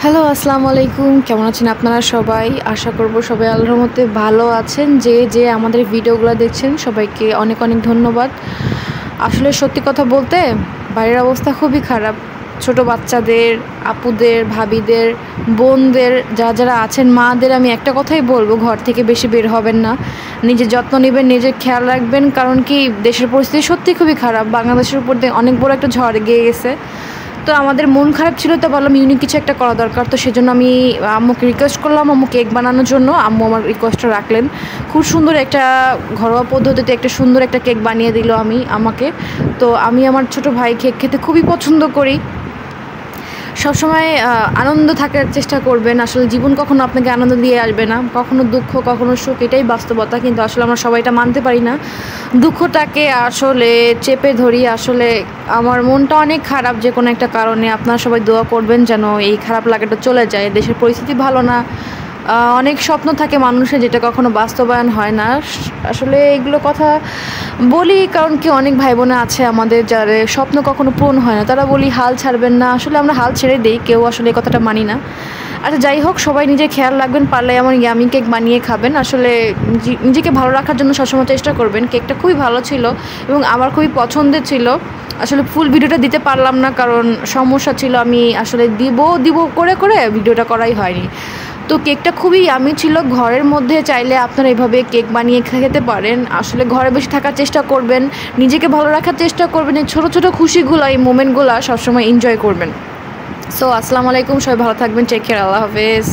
Hello, আসসালামু আলাইকুম। কেমন আছেন আপনারা সবাই? আশা করব সবাই আল্লাহর রহমতে ভালো আছেন। যে আমাদের ভিডিওগুলো দেখছেন সবাইকে অনেক অনেক ধন্যবাদ। আসলে সত্যি কথা বলতে বাড়ির অবস্থা খুবই খারাপ। ছোট বাচ্চাদের, আপুদের, ভাবিদের, বোনদের যারা আছেন, মাদের আমি একটা কথাই বলবো, ঘর থেকে বেশি বের হবেন না। নিজের যত্ন নেবেন, নিজের খেয়াল রাখবেন। কারণ কি, দেশের পরিস্থিতি সত্যিই খুবই খারাপ। বাংলাদেশের উপর দিয়ে অনেক বড় একটা ঝড় গিয়ে গেছে। তো আমাদের মন খারাপ ছিল, তো ভাবলাম ইউনিক কিছু একটা করা দরকার। তো সেজন্য আমি আম্মুকে রিকোয়েস্ট করলাম আম্মু কেক বানানোর জন্য। আম্মু আমার রিকোয়েস্টটা রাখলেন। খুব সুন্দর একটা ঘরোয়া পদ্ধতিতে একটা সুন্দর একটা কেক বানিয়ে দিল আমাকে। তো আমি আমার ছোট ভাই কেক খেতে খুবই পছন্দ করি। সবসময় আনন্দ থাকার চেষ্টা করবেন। আসলে জীবন কখনো আপনাকে আনন্দ দিয়ে আসবে না, কখনো দুঃখ, কখনো সুখ, এটাই বাস্তবতা। কিন্তু আসলে আমরা সবাই এটা মানতে পারি না। দুঃখটাকে আসলে চেপে ধরি। আসলে আমার মনটা অনেক খারাপ যে কোনো একটা কারণে। আপনারা সবাই দোয়া করবেন যেন এই খারাপ লাগাটা চলে যায়। দেশের পরিস্থিতি ভালো না। অনেক স্বপ্ন থাকে মানুষের, যেটা কখনো বাস্তবায়ন হয় না। আসলে এগুলো কথা বলি কারণ কি, অনেক ভাই বোনে আছে আমাদের যারা স্বপ্ন কখনো পূরণ হয় না। তারা বলি হাল ছাড়বেন না। আসলে আমরা হাল ছেড়ে দিই, কেউ আসলে এই কথাটা মানি না। আচ্ছা, যাই হোক, সবাই নিজের খেয়াল রাখবেন। পারলে আমার ইয়ামি কেক বানিয়ে খাবেন। আসলে নিজেকে ভালো রাখার জন্য সবসময় চেষ্টা করবেন। কেকটা খুবই ভালো ছিল এবং আমার খুবই পছন্দের ছিল। আসলে ফুল ভিডিওটা দিতে পারলাম না, কারণ সমস্যা ছিল। আমি আসলে দিব করে করে ভিডিওটা করাই হয়নি। তো কেকটা খুবই ইয়ামি ছিল। ঘরের মধ্যে চাইলে আপনারা এভাবে কেক বানিয়ে খেতে পারেন। আসলে ঘরে বসে থাকার চেষ্টা করবেন, নিজেকে ভালো রাখার চেষ্টা করবেন। এই ছোটো ছোটো খুশিগুলো, এই মোমেন্টগুলো সবসময় এনজয় করবেন। সো আসসালামু আলাইকুম, সবাই ভালো থাকবেন। টেক কেয়ার, আল্লাহ হাফেজ।